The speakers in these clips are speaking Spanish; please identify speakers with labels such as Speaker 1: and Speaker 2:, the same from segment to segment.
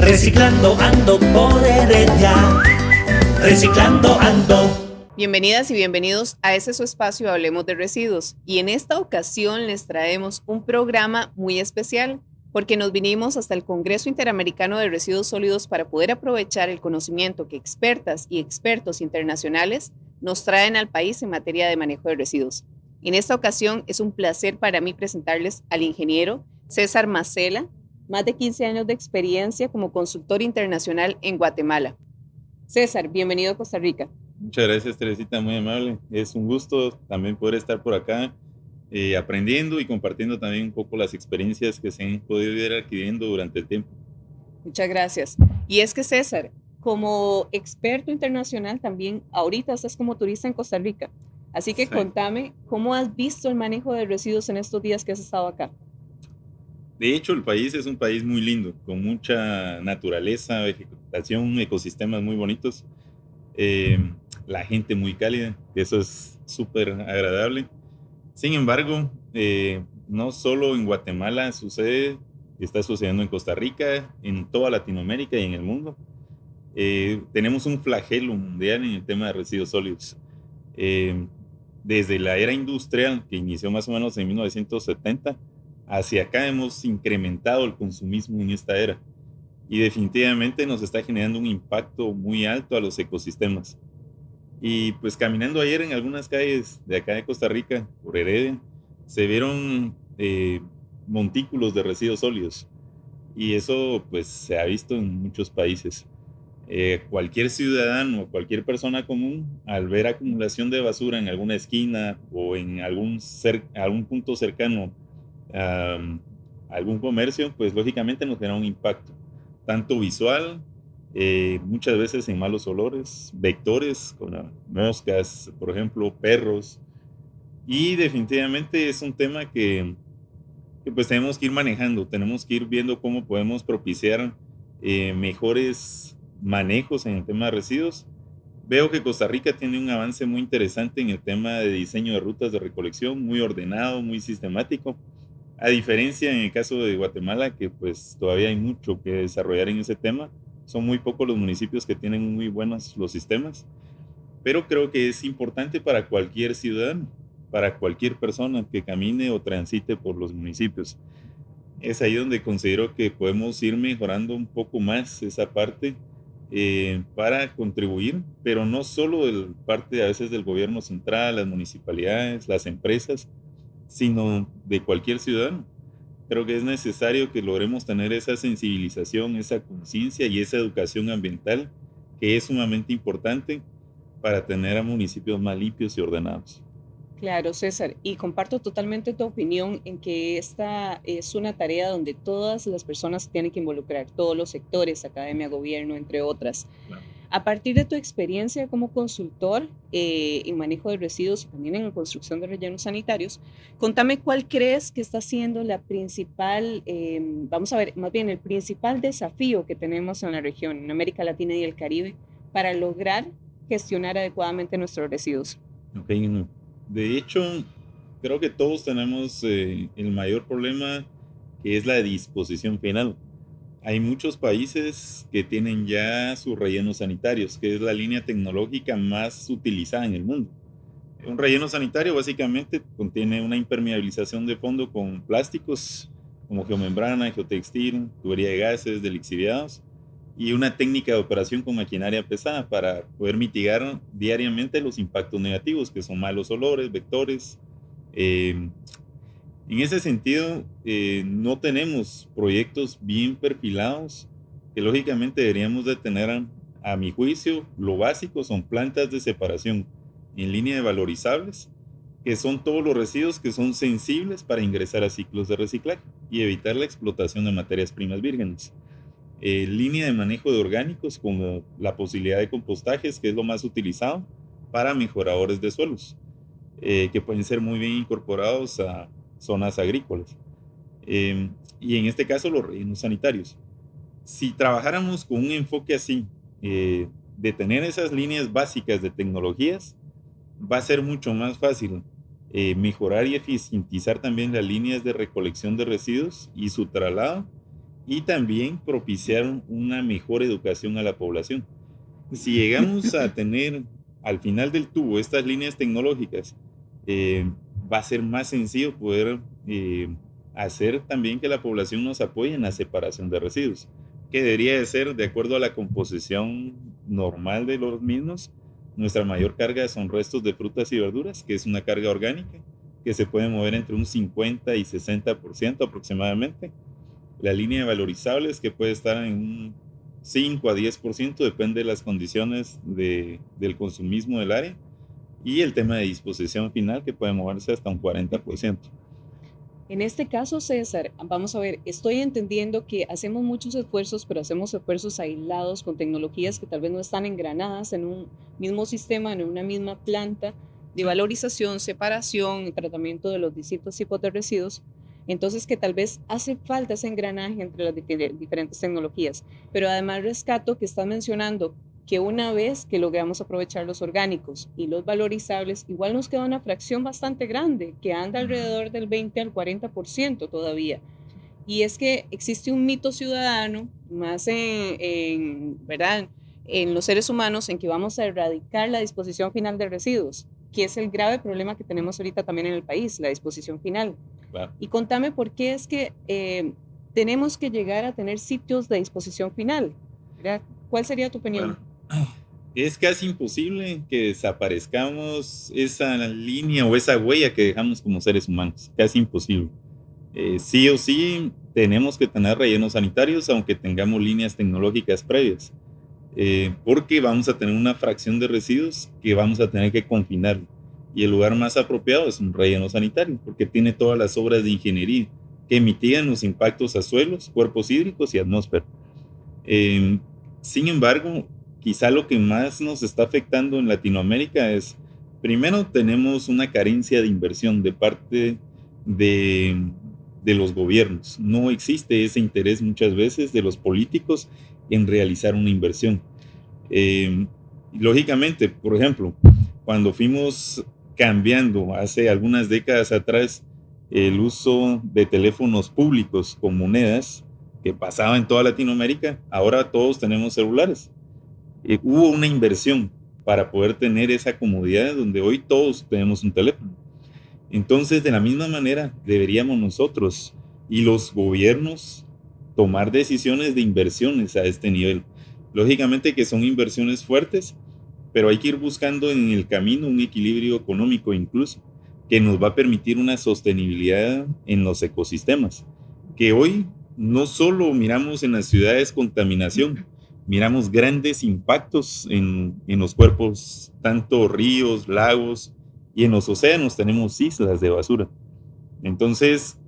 Speaker 1: Reciclando ando por Heredia. Reciclando ando.
Speaker 2: Bienvenidas y bienvenidos a este su espacio Hablemos de Residuos. Y en esta ocasión les traemos un programa muy especial porque nos vinimos hasta el Congreso Interamericano de Residuos Sólidos para poder aprovechar el conocimiento que expertas y expertos internacionales nos traen al país en materia de manejo de residuos. En esta ocasión es un placer para mí presentarles al ingeniero César Macela, más de 15 años de experiencia como consultor internacional en Guatemala. César, bienvenido a Costa Rica.
Speaker 3: Muchas gracias, Teresita, muy amable. Es un gusto también poder estar por acá aprendiendo y compartiendo también un poco las experiencias que se han podido ir adquiriendo durante el tiempo.
Speaker 2: Muchas gracias. Y es que César, como experto internacional también, ahorita estás como turista en Costa Rica. Así que contame, ¿cómo has visto el manejo de residuos en estos días que has estado acá?
Speaker 3: De hecho, el país es un país muy lindo, con mucha naturaleza, vegetación, ecosistemas muy bonitos. La gente muy cálida, eso es súper agradable. Sin embargo, no solo en Guatemala sucede, está sucediendo en Costa Rica, en toda Latinoamérica y en el mundo. Tenemos un flagelo mundial en el tema de residuos sólidos. Desde la era industrial, que inició más o menos en 1970, hacia acá hemos incrementado el consumismo en esta era. Y definitivamente nos está generando un impacto muy alto a los ecosistemas. Y pues caminando ayer en algunas calles de acá de Costa Rica, por Heredia, se vieron montículos de residuos sólidos. Y eso pues se ha visto en muchos países. Cualquier ciudadano o cualquier persona común, al ver acumulación de basura en alguna esquina o en algún punto cercano a algún comercio, pues lógicamente nos genera un impacto, tanto visual, muchas veces en malos olores, vectores, con moscas, por ejemplo, perros, y definitivamente es un tema que pues tenemos que ir manejando, tenemos que ir viendo cómo podemos propiciar mejores manejos en el tema de residuos. Veo que Costa Rica tiene un avance muy interesante en el tema de diseño de rutas de recolección, muy ordenado, muy sistemático. A diferencia en el caso de Guatemala, que pues todavía hay mucho que desarrollar en ese tema. Son muy pocos los municipios que tienen muy buenos los sistemas, pero creo que es importante para cualquier ciudadano, para cualquier persona que camine o transite por los municipios. Es ahí donde considero que podemos ir mejorando un poco más esa parte para contribuir, pero no solo de parte a veces del gobierno central, las municipalidades, las empresas, sino de cualquier ciudadano. Creo que es necesario que logremos tener esa sensibilización, esa conciencia y esa educación ambiental que es sumamente importante para tener a municipios más limpios y ordenados.
Speaker 2: Claro, César, y comparto totalmente tu opinión en que esta es una tarea donde todas las personas se tienen que involucrar, todos los sectores, academia, gobierno, entre otras.
Speaker 3: Claro.
Speaker 2: A partir de tu experiencia como consultor en manejo de residuos y también en la construcción de rellenos sanitarios, contame cuál crees que está siendo la principal, vamos a ver, más bien el principal desafío que tenemos en la región, en América Latina y el Caribe, para lograr gestionar adecuadamente nuestros residuos.
Speaker 3: Okay. De hecho, creo que todos tenemos el mayor problema, que es la disposición final. Hay muchos países que tienen ya sus rellenos sanitarios, que es la línea tecnológica más utilizada en el mundo. Un relleno sanitario básicamente contiene una impermeabilización de fondo con plásticos como geomembrana, geotextil, tubería de gases, de lixiviados y una técnica de operación con maquinaria pesada para poder mitigar diariamente los impactos negativos, que son malos olores, vectores. En ese sentido, no tenemos proyectos bien perfilados que lógicamente deberíamos de tener, a mi juicio. Lo básico son plantas de separación en línea de valorizables, que son todos los residuos que son sensibles para ingresar a ciclos de reciclaje y evitar la explotación de materias primas vírgenes. Línea de manejo de orgánicos, como la posibilidad de compostajes, que es lo más utilizado para mejoradores de suelos, que pueden ser muy bien incorporados a zonas agrícolas. Y en este caso los rellenos sanitarios. Si trabajáramos con un enfoque así, de tener esas líneas básicas de tecnologías, va a ser mucho más fácil mejorar y eficientizar también las líneas de recolección de residuos y su traslado, y también propiciar una mejor educación a la población. Si llegamos a tener al final del tubo estas líneas tecnológicas, eh, va a ser más sencillo poder hacer también que la población nos apoye en la separación de residuos, que debería de ser de acuerdo a la composición normal de los mismos. Nuestra mayor carga son restos de frutas y verduras, que es una carga orgánica, que se puede mover entre un 50 y 60% aproximadamente. La línea de valorizables, que puede estar en un 5 a 10%, depende de las condiciones del consumismo del área. Y el tema de disposición final, que puede moverse hasta un 40%.
Speaker 2: En este caso, César, vamos a ver, estoy entendiendo que hacemos muchos esfuerzos, pero hacemos esfuerzos aislados con tecnologías que tal vez no están engranadas en un mismo sistema, en una misma planta de valorización, separación y tratamiento de los distintos tipos de residuos. Entonces, que tal vez hace falta ese engranaje entre las diferentes tecnologías. Pero además rescato que estás mencionando que una vez que logramos aprovechar los orgánicos y los valorizables, igual nos queda una fracción bastante grande, que anda alrededor del 20 al 40% todavía. Y es que existe un mito ciudadano, más ¿verdad? En los seres humanos, en que vamos a erradicar la disposición final de residuos, que es el grave problema que tenemos ahorita también en el país, la disposición final.
Speaker 3: Claro.
Speaker 2: Y contame por qué es que tenemos que llegar a tener sitios de disposición final, ¿verdad? ¿Cuál sería tu opinión?
Speaker 3: Bueno, es casi imposible que desaparezcamos esa línea o esa huella que dejamos como seres humanos. Casi imposible. Sí o sí tenemos que tener rellenos sanitarios, aunque tengamos líneas tecnológicas previas. Porque vamos a tener una fracción de residuos que vamos a tener que confinar. Y el lugar más apropiado es un relleno sanitario, porque tiene todas las obras de ingeniería que mitigan los impactos a suelos, cuerpos hídricos y atmósfera. Sin embargo, quizá lo que más nos está afectando en Latinoamérica es, primero, tenemos una carencia de inversión de parte de los gobiernos. No existe ese interés muchas veces de los políticos en realizar una inversión. Lógicamente, por ejemplo, cuando fuimos cambiando hace algunas décadas atrás el uso de teléfonos públicos con monedas, que pasaba en toda Latinoamérica, ahora todos tenemos celulares. Hubo una inversión para poder tener esa comodidad donde hoy todos tenemos un teléfono. Entonces, de la misma manera, deberíamos nosotros y los gobiernos tomar decisiones de inversiones a este nivel. Lógicamente que son inversiones fuertes, pero hay que ir buscando en el camino un equilibrio económico incluso, que nos va a permitir una sostenibilidad en los ecosistemas, que hoy no solo miramos en las ciudades contaminación, miramos grandes impactos en los cuerpos, tanto ríos, lagos, y en los océanos tenemos islas de basura. Entonces,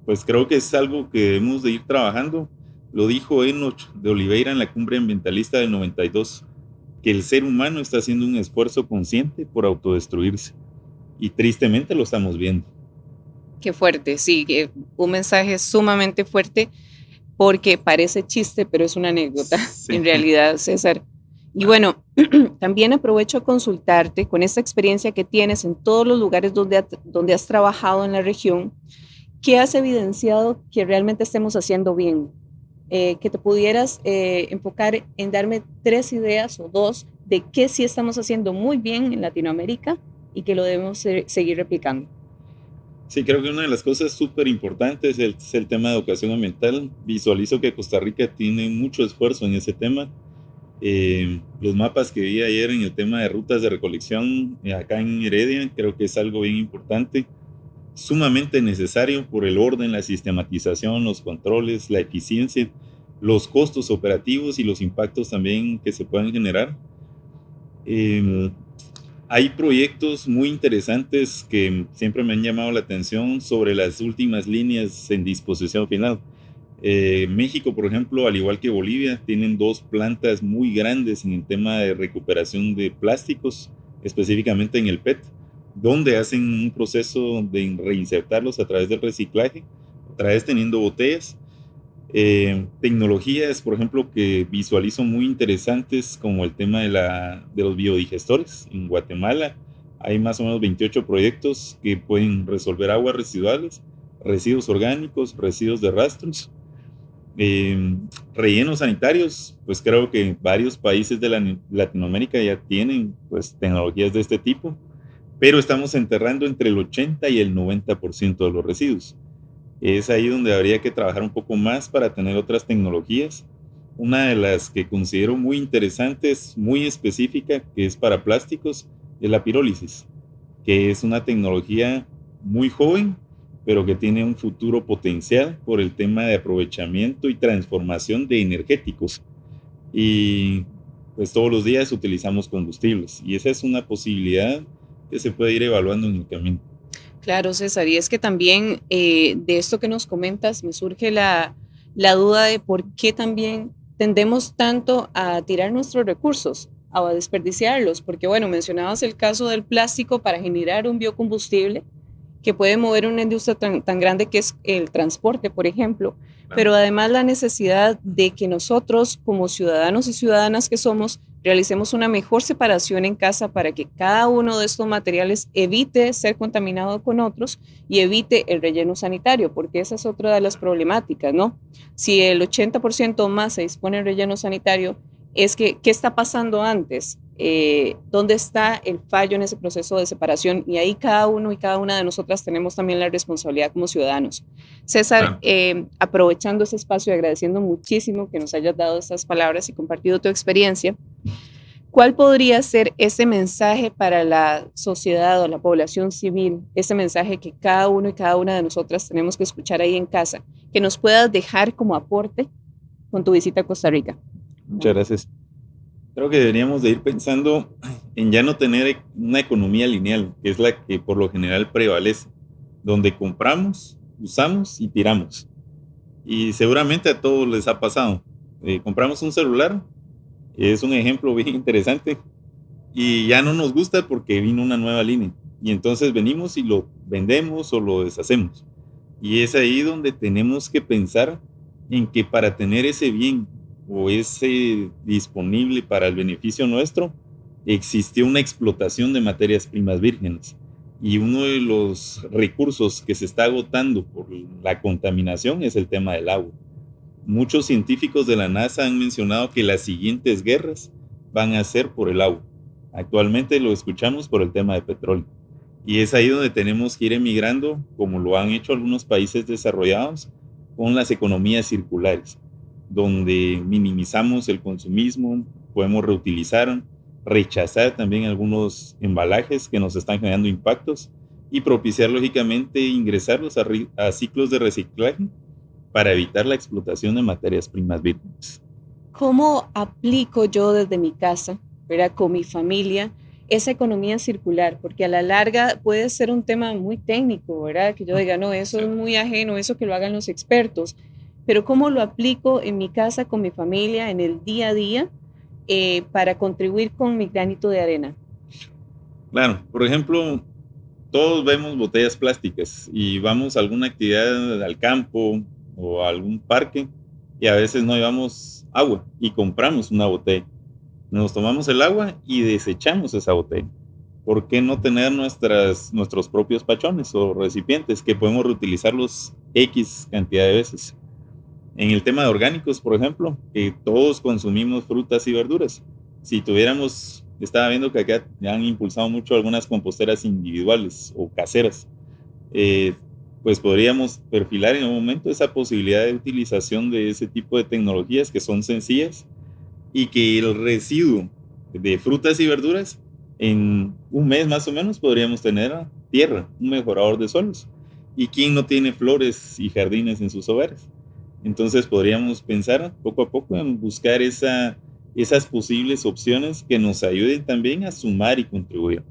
Speaker 3: pues creo que es algo que debemos de ir trabajando. Lo dijo Enoch de Oliveira en la Cumbre Ambientalista del 92, que el ser humano está haciendo un esfuerzo consciente por autodestruirse. Y tristemente lo estamos viendo.
Speaker 2: Qué fuerte, sí, un mensaje sumamente fuerte porque parece chiste, pero es una anécdota
Speaker 3: Sí.
Speaker 2: en realidad, César. Y bueno, también aprovecho a consultarte con esta experiencia que tienes en todos los lugares donde has trabajado en la región. ¿Qué has evidenciado que realmente estemos haciendo bien? Que te pudieras enfocar en darme 3 ideas o 2 de qué sí estamos haciendo muy bien en Latinoamérica y que lo debemos seguir replicando.
Speaker 3: Sí, creo que una de las cosas súper importantes es el tema de educación ambiental. Visualizo que Costa Rica tiene mucho esfuerzo en ese tema. Los mapas que vi ayer en el tema de rutas de recolección acá en Heredia, creo que es algo bien importante, sumamente necesario por el orden, la sistematización, los controles, la eficiencia, los costos operativos y los impactos también que se pueden generar. Hay proyectos muy interesantes que siempre me han llamado la atención sobre las últimas líneas en disposición final. México, por ejemplo, al igual que Bolivia, tienen 2 plantas muy grandes en el tema de recuperación de plásticos, específicamente en el PET, donde hacen un proceso de reinsertarlos a través del reciclaje, otra vez teniendo botellas. Tecnologías, por ejemplo, que visualizo muy interesantes, como el tema de los biodigestores. En Guatemala hay más o menos 28 proyectos que pueden resolver aguas residuales, residuos orgánicos, residuos de rastros. Eh, Rellenos sanitarios, pues creo que varios países de Latinoamérica ya tienen pues tecnologías de este tipo, pero estamos enterrando entre el 80 y el 90% de los residuos. Es ahí donde habría que trabajar un poco más para tener otras tecnologías. Una de las que considero muy interesantes, muy específica, que es para plásticos, es la pirólisis, que es una tecnología muy joven, pero que tiene un futuro potencial por el tema de aprovechamiento y transformación de energéticos. Y pues todos los días utilizamos combustibles y esa es una posibilidad que se puede ir evaluando en el camino.
Speaker 2: Claro, César, y es que también de esto que nos comentas me surge la duda de por qué también tendemos tanto a tirar nuestros recursos, a desperdiciarlos, porque bueno, mencionabas el caso del plástico para generar un biocombustible que puede mover una industria tan grande que es el transporte, por ejemplo, pero además la necesidad de que nosotros como ciudadanos y ciudadanas que somos realicemos una mejor separación en casa para que cada uno de estos materiales evite ser contaminado con otros y evite el relleno sanitario, porque esa es otra de las problemáticas, ¿no? Si el 80% más se dispone de relleno sanitario, es que, ¿qué está pasando antes? ¿Dónde está el fallo en ese proceso de separación? Y ahí cada uno y cada una de nosotras tenemos también la responsabilidad como ciudadanos. César,
Speaker 3: Claro.
Speaker 2: aprovechando este espacio y agradeciendo muchísimo que nos hayas dado estas palabras y compartido tu experiencia, ¿cuál podría ser ese mensaje para la sociedad o la población civil, ese mensaje que cada uno y cada una de nosotras tenemos que escuchar ahí en casa, que nos puedas dejar como aporte con tu visita a Costa Rica?
Speaker 3: Muchas gracias. Creo que deberíamos de ir pensando en ya no tener una economía lineal, que es la que por lo general prevalece, donde compramos, usamos y tiramos. Y seguramente a todos les ha pasado. Compramos un celular, es un ejemplo bien interesante, y ya no nos gusta porque vino una nueva línea. Y entonces venimos y lo vendemos o lo deshacemos. Y es ahí donde tenemos que pensar en que para tener ese bien o ese disponible para el beneficio nuestro, existió una explotación de materias primas vírgenes. Y uno de los recursos que se está agotando por la contaminación es el tema del agua. Muchos científicos de la NASA han mencionado que las siguientes guerras van a ser por el agua. Actualmente lo escuchamos por el tema de petróleo. Y es ahí donde tenemos que ir emigrando, como lo han hecho algunos países desarrollados, con las economías circulares, donde minimizamos el consumismo, podemos reutilizar, rechazar también algunos embalajes que nos están generando impactos y propiciar lógicamente ingresarlos a ciclos de reciclaje para evitar la explotación de materias primas vírgenes.
Speaker 2: ¿Cómo aplico yo desde mi casa, ¿verdad? Con mi familia, esa economía circular? Porque a la larga puede ser un tema muy técnico, ¿verdad? Que yo diga, no, eso es muy ajeno, eso que lo hagan los expertos. Pero ¿cómo lo aplico en mi casa, con mi familia, en el día a día, para contribuir con mi granito de arena?
Speaker 3: Claro, por ejemplo, todos vemos botellas plásticas y vamos a alguna actividad al campo o a algún parque y a veces no llevamos agua y compramos una botella. Nos tomamos el agua y desechamos esa botella. ¿Por qué no tener nuestros propios pachones o recipientes que podemos reutilizarlos X cantidad de veces? En el tema de orgánicos, por ejemplo, que todos consumimos frutas y verduras. Si tuviéramos, estaba viendo que acá ya han impulsado mucho algunas composteras individuales o caseras, eh, pues podríamos perfilar en un momento esa posibilidad de utilización de ese tipo de tecnologías que son sencillas y que el residuo de frutas y verduras en un mes más o menos podríamos tener tierra, un mejorador de suelos. ¿Y quién no tiene flores y jardines en sus hogares? Entonces podríamos pensar poco a poco en buscar esas posibles opciones que nos ayuden también a sumar y contribuir.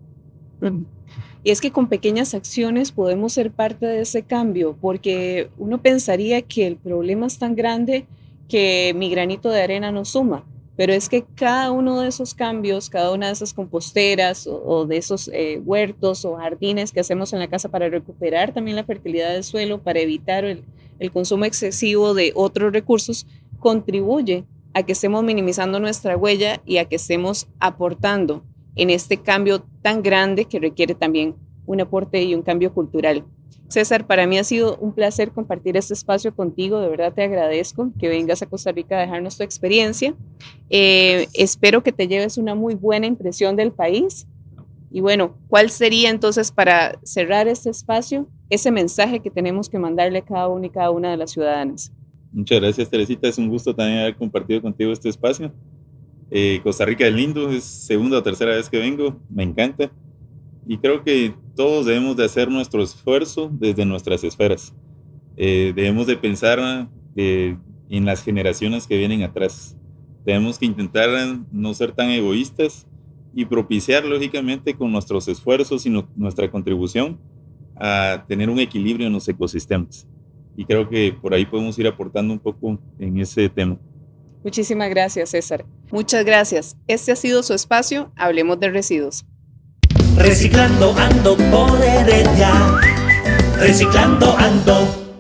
Speaker 2: Y es que con pequeñas acciones podemos ser parte de ese cambio, porque uno pensaría que el problema es tan grande que mi granito de arena no suma, pero es que cada uno de esos cambios, cada una de esas composteras o de esos huertos o jardines que hacemos en la casa para recuperar también la fertilidad del suelo, para evitar el consumo excesivo de otros recursos, contribuye a que estemos minimizando nuestra huella y a que estemos aportando en este cambio tan grande que requiere también un aporte y un cambio cultural. César, para mí ha sido un placer compartir este espacio contigo. De verdad te agradezco que vengas a Costa Rica a dejarnos tu experiencia. Espero que te lleves una muy buena impresión del país. Y bueno, ¿cuál sería entonces, para cerrar este espacio, ese mensaje que tenemos que mandarle a cada uno y cada una de las ciudadanas?
Speaker 3: Muchas gracias, Teresita. Es un gusto también haber compartido contigo este espacio. Costa Rica es lindo, es segunda o tercera vez que vengo, me encanta. Y creo que todos debemos de hacer nuestro esfuerzo desde nuestras esferas. Debemos de pensar en las generaciones que vienen atrás. Tenemos que intentar no ser tan egoístas y propiciar, lógicamente, con nuestros esfuerzos y nuestra contribución a tener un equilibrio en los ecosistemas. Y creo que por ahí podemos ir aportando un poco en ese tema.
Speaker 2: Muchísimas gracias, César. Muchas gracias. Este ha sido su espacio, Hablemos de Residuos.
Speaker 1: Reciclando ando por Heredia. Reciclando ando.